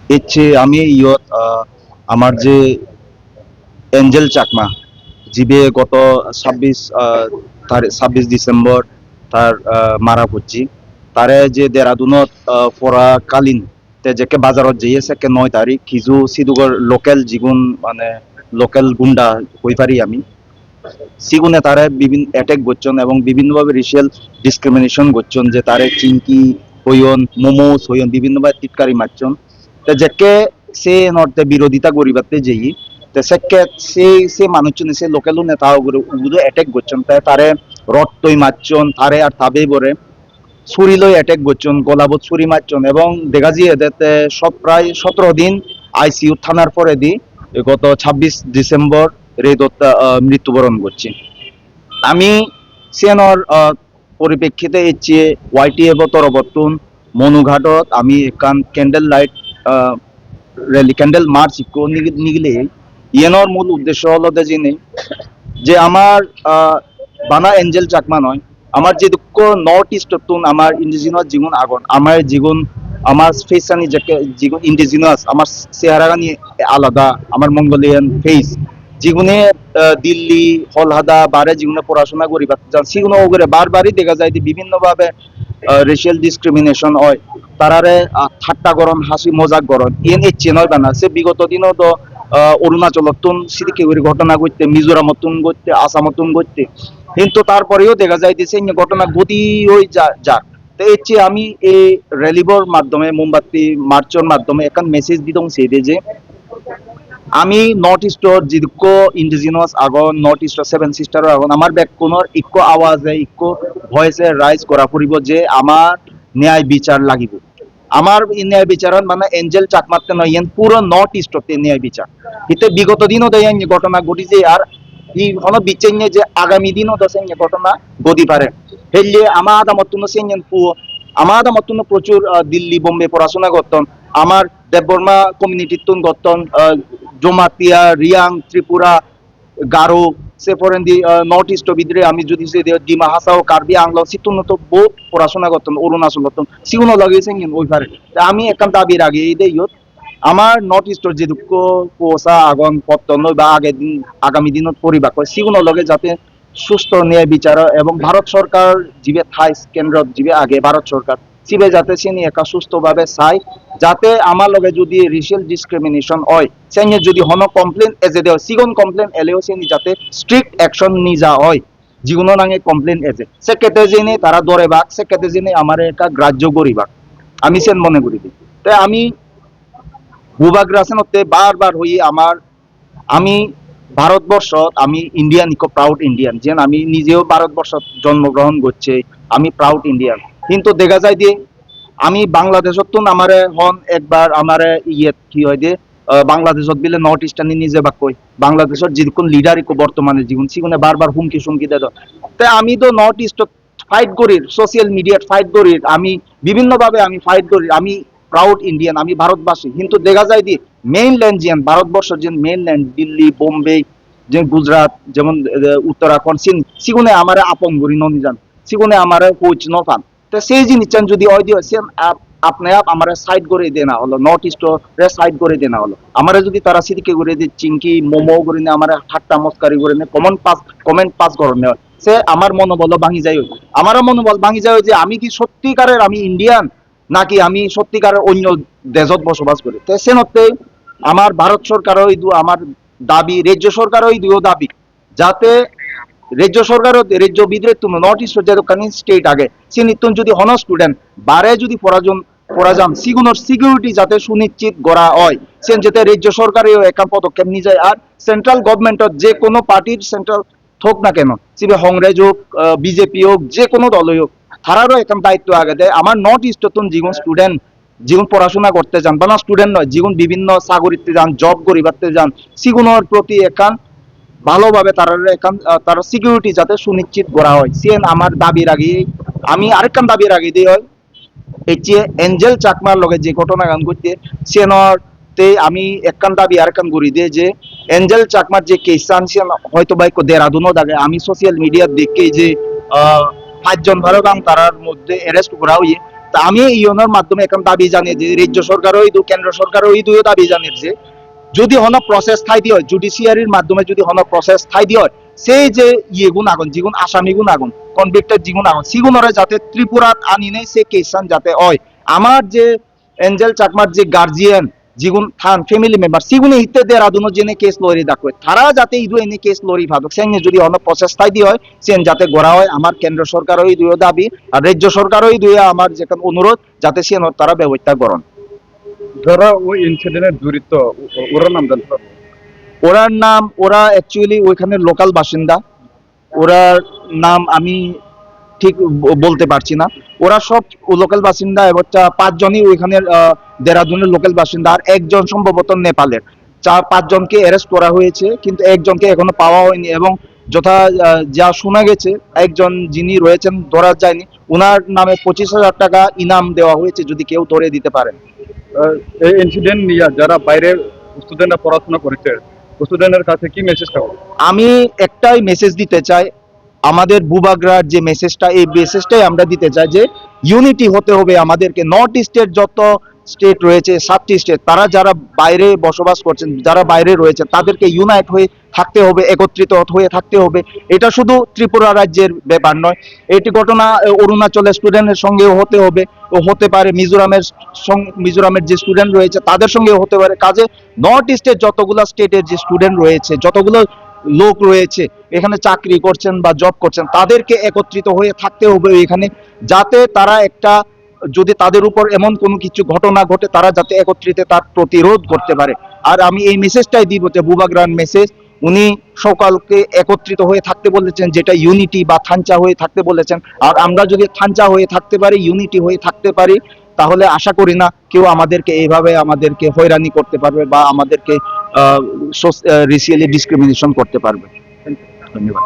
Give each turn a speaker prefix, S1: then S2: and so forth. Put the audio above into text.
S1: ইচ্ছে আমি ইয়ত আমার যে এঞ্জেল চাকমা জিবে গত 26 26 ডিসেম্বর তার মারা পড়ছি তারে যে দেরাদুনত পড়াকালীন তে যেকে বাজারত যেয়ে সেকে 9 তারিখ কিছু সিদুগর লোকাল জীবন মানে লোকাল গুন্ডা হই পারি আমি সিগুনে তারে বিভিন্ন অ্যাটাক করছেন এবং বিভিন্নভাবে রেশিয়াল ডিসক্রিমিনেশন করছেন যে তারে চিংকি হইয়ন মোমোস হইয়ন বিভিন্নভাবে টিটকারি মারছেন তো যেকে সে নর্তে বিরোধিতা করিবাতে যেই তো সেকে সে মানুষজন সে লোকাল নেতা উগুলো অ্যাটাক করছেন তাই তারে রক্তই মারছেন তারে আর তাবেই বরে ছুরি লই অ্যাটাক করছেন গোলাবত ছুরি মারছেন এবং দেখা যায় এতে সব প্রায় 17 দিন আইসিইউ থানার পরে দি গত 26 ডিসেম্বর রেদত্তা মৃত্যুবরণ করছি আমি সিএনর পরিপ্রেক্ষিতে ইচ্ছে ওয়াইটি এব তরবর্তুন মনুঘাটত আমি একান candle light rally candle march ইকো নিগলে ইয়েনর মূল উদ্দেশ্য হলো যে যে আমার বানা এঞ্জেল চাকমা নয় আমার যে দুঃখ নর্থ ইস্ট তুন আমার ইন্ডিজিনাস জীবন আগন আমার জীবন আমার ফেসানি যাকে জীবন ইন্ডিজিনাস আমার চেহারাগানি আলাদা আমার মঙ্গোলিয়ান ফেস জীবনে দিল্লি হলহাদা বারে জীবনে পড়াশোনা করি যান সেগুলো ওগুলো বারবারই দেখা যায় যে বিভিন্নভাবে রেশিয়াল ডিসক্রিমিনেশন হয় তারারে ঠাট্টা গরম হাসি মজাক গরম এন ইচ্ছে নয় বানা সে বিগত দিনও তো অরুণাচলতুন সিদিকে ঘটনা ঘটতে মিজোরামতুন ঘটতে আসামতুন ঘটতে কিন্তু তারপরেও দেখা যাইতেছে এই ঘটনা গতি হয়ে যাক তো এর চেয়ে আমি এই র্যালিবর মাধ্যমে মোমবাতি মার্চর মাধ্যমে একটা মেসেজ দিতাম সেইদে যে আমি নর্থ ইস্টর যিকো ইন্ডিজিনাস আগন নর্থ ইস্টর সেভেন সিস্টার আগন আমার ব্যাককোণর ইকো আওয়াজে ইকো ভয়েসে রাইজ করা পড়িব যে আমার ন্যায় বিচার লাগিব আমার ন্যায় বিচারণ মানে এঞ্জেল চাকমাতে নয় ইয়ান পুরো নর্থ ইস্টতে ন্যায় বিচার ইতে বিগত দিনও দেয় ঘটনা ঘটিছে আর ই হলো বিচেঞ্জে যে আগামী দিনও দশে ঘটনা গতি পারে হেললে আমার আদা মতন সেঞ্জেন পুয়ো আমার আদা মতন প্রচুর দিল্লি বোম্বে পড়াশোনা করতেন আমার দেববর্মা কমিউনিটির তুন করতেন জমাতিয়া রিয়াং ত্রিপুরা গারো সে ফরেন দি নর্থ ইস্ট বিদ্রে আমি যদি সে ডিমা হাসাও কার্বি আংলো সিতুন তো বহুত পড়াশোনা করতেন অরুণাচল করতেন সিগুনো লাগিয়েছেন ওই পারে আমি একান্ত দাবির আগে এই দেই আমার নর্থ ইস্টর যে দুঃখ পোষা আগন পত্তন বা আগে দিন আগামী দিনত পরিবার করে সিগুনো লগে যাতে সুস্থ ন্যায় বিচার এবং ভারত সরকার জিবে থাই কেন্দ্র জিবে আগে ভারত সরকার সিবে যাতে সিনি একা সুস্থভাবে চাই যাতে আমার লগে যদি রেশিয়াল ডিসক্রিমিনেশন হয় সেনে যদি হন কমপ্লেন এজে দেয় সিগন কমপ্লেন এলেও সেনি যাতে স্ট্রিক্ট অ্যাকশন নিজা হয় যিকোনো নাঙে কমপ্লেন এজে সে কেটে জেনে তারা দরে বাক সে কেটে জেনে আমার একটা গ্রাহ্য করিবাক আমি সেন মনে করি দিই তাই আমি ভূভাগ্রাসনতে বারবার হয়ে আমার আমি ভারতবর্ষ আমি ইন্ডিয়ান ইকো প্রাউড ইন্ডিয়ান যেন আমি নিজেও ভারতবর্ষ জন্মগ্রহণ করছে আমি প্রাউড ইন্ডিয়ান কিন্তু দেখা যায় যে আমি বাংলাদেশত তো আমারে হন একবার আমারে ইয়ে কি হয় যে বাংলাদেশত বিলে নর্থ ইস্টার্নি নিজে বাক কই বাংলাদেশত যেরকম লিডার ইকো বর্তমানে জীবন সিগুনে বারবার হুমকি সুমকি দেয় তাই আমি তো নর্থ ইস্ট ফাইট করি সোশ্যাল মিডিয়াত ফাইট করি আমি বিভিন্নভাবে আমি ফাইট করি আমি প্রাউড ইন্ডিয়ান আমি ভারতবাসী কিন্তু দেখা যায় যে মেইনল্যান্ড যেন ভারতবর্ষের যে মেইনল্যান্ড দিল্লি বোম্বে যে গুজরাট যেমন উত্তরাখণ্ড সিগুনে আমার আপন করি ননি যান সিগুনে আমার কোচ নফান তো সেই জিনিস যদি ওই দিয়ে সে আপনি আমার সাইড করে দেনা হলো নর্থ ইস্ট সাইড করে দেনা হলো আমার যদি তারা সিদিকে করে দিয়ে চিংকি মোমো করে নে আমার ঠাট্টা মস্কারি করে নে কমেন্ট পাস করে নেওয়া সে আমার মনোবল ভাঙি যায় আমারও মনোবল ভাঙি যায় যে আমি কি সত্যিকারের আমি ইন্ডিয়ান নাকি আমি সত্যিকারের অন্য দেশত বসবাস করি তো সে নতে আমার ভারত সরকারও আমার দাবি রাজ্য সরকারও দাবি যাতে রাজ্য সরকারও রাজ্য বিদ্রে তুমি নর্থ ইস্ট যেখানে স্টেট আগে সে নিত্যন যদি হন স্টুডেন্ট বারে যদি পড়াযান সিগুনোর সিকিউরিটি যাতে সুনিশ্চিত করা হয় সে যাতে রাজ্য সরকারেও একা পদক্ষেপ নিয়ে যায় আর সেন্ট্রাল গভর্নমেন্টত যে কোনো পার্টির সেন্ট্রাল থাক না কেন সিবে কংগ্রেস হোক বিজেপি হোক যে কোনো দলই হোক তারারও এখন দায়িত্ব আগে দেয় আমার নর্থ ইস্টতন যেগুন স্টুডেন্ট যেগুন পড়াশোনা করতে যান বা না স্টুডেন্ট নয় যেগুন বিভিন্ন চাকরিতে যান জব করিবারতে যান সেগুলোর প্রতি একান ভালোভাবে তারা সিকিউরিটি যাতে সুনিশ্চিত করা হয় সেন আমার দাবির আগে আমি আরেকখান দাবির আগে দিয়ে হয় এই যে এঞ্জেল চাকমার লগে যে ঘটনা গান করতে সেনর তে আমি একখান দাবি আরেকখান করি দিয়ে যে এঞ্জেল চাকমার যে কেসান সে হয়তো বা একটু দেরাদুনও দাগে আমি সোশ্যাল মিডিয়ার দেখে যে 5 জন ভারত তারার মধ্যে অ্যারেস্ট করা হয়ে তা আমি এই ইউনোর মাধ্যমে এখন দাবি জানিয়ে যে রাজ্য সরকারও এই কেন্দ্র সরকারও এই দুই দাবি জানিয়ে যে যদি হন প্রসেস থাই দিয়ে জুডিশিয়ারির মাধ্যমে যদি হন প্রসেস থাই দিয়ে সেই যে ইয়েগুণ আগুন যেগুন আসামিগুণ আগুন কনভিক্টেড যেগুণ আগুন সেগুণরে যাতে ত্রিপুরাত আনি নেই সে কেসান যাতে হয় আমার যে এঞ্জেল চাকমার যে গার্জিয়ান যেগুন থান ফ্যামিলি মেম্বার সেগুলো হিতে দের আদুনো জেনে কেস লরি ডাকবে তারা যাতে ইদু এনে কেস লরি ভাবক সেঙ্গে যদি অন্য প্রসেস থাই দিয়ে হয় সেন যাতে গড়া হয় আমার কেন্দ্র সরকার ওই দুই দাবি আর রাজ্য সরকার ওই দুই আমার যেখানে অনুরোধ যাতে সেন তারা ব্যবস্থা করেন।
S2: যারা ওই ইনসিডেন্টে জড়িত ওরা নাম জানতে পারবো?
S1: ওরার নাম ওরা অ্যাকচুয়ালি ওইখানে লোকাল বাসিন্দা ওরার নাম আমি ঠিক বলতে পারছি না ওরা সব লোকাল বাসিন্দা এবং 5 জনই ওইখানের দেরাদুনের লোকাল বাসিন্দা আর একজন সম্ভবত নেপালের 5 জনকে অ্যারেস্ট করা হয়েছে কিন্তু একজনকে এখনো পাওয়া হয়নি এবং যথা যা শোনা গেছে একজন যিনি রয়েছেন ধরা যায়নি ওনার নামে 25,000 টাকা ইনাম দেওয়া হয়েছে যদি কেউ ধরে দিতে পারেন।
S2: এই ইনসিডেন্ট নিয়ে যারা বাইরে স্টুডেন্টরা পড়াশোনা করেছে স্টুডেন্টের কাছে কি মেসেজ থাকবে?
S1: আমি একটাই মেসেজ দিতে চাই আমাদের বুবাগ্রার যে মেসেজটা এই মেসেজটাই আমরা দিতে চাই যে ইউনিটি হতে হবে আমাদেরকে নর্থ ইস্টের যত স্টেট রয়েছে 7টি স্টেট তারা যারা বাইরে বসবাস করছেন যারা বাইরে রয়েছে তাদেরকে ইউনাইট হয়ে থাকতে হবে একত্রিত হয়ে থাকতে হবে এটা শুধু ত্রিপুরা রাজ্যের ব্যাপার নয় এটি ঘটনা অরুণাচলের স্টুডেন্টের সঙ্গেও হতে হবে ও হতে পারে মিজোরামের যে স্টুডেন্ট রয়েছে তাদের সঙ্গেও হতে পারে কাজে নর্থ ইস্টের যতগুলো স্টেটের যে স্টুডেন্ট রয়েছে যতগুলো লোক রয়েছে এখানে চাকরি করছেন বা জব করছেন তাদেরকে একত্রিত হয়ে থাকতে হবে এখানে যাতে তারা একটা যদি তাদের উপর এমন কোনো কিছু ঘটনা ঘটে তারা যাতে একত্রিত তার প্রতিরোধ করতে পারে। আর আমি এই মেসেজটাই দিব যে বুবাগ্রান মেসেজ উনি সকলকে একত্রিত হয়ে থাকতে বলেছেন যেটা ইউনিটি বা থানচা হয়ে থাকতে বলেছেন আর আমরা যদি থানচা হয়ে থাকতে পারি ইউনিটি হয়ে থাকতে পারি তাহলে আশা করি না কেউ আমাদেরকে এইভাবে আমাদেরকে হয়রানি করতে পারবে বা আমাদেরকে রেসিয়ালি ডিসক্রিমিনেশন করতে পারবে। ধন্যবাদ।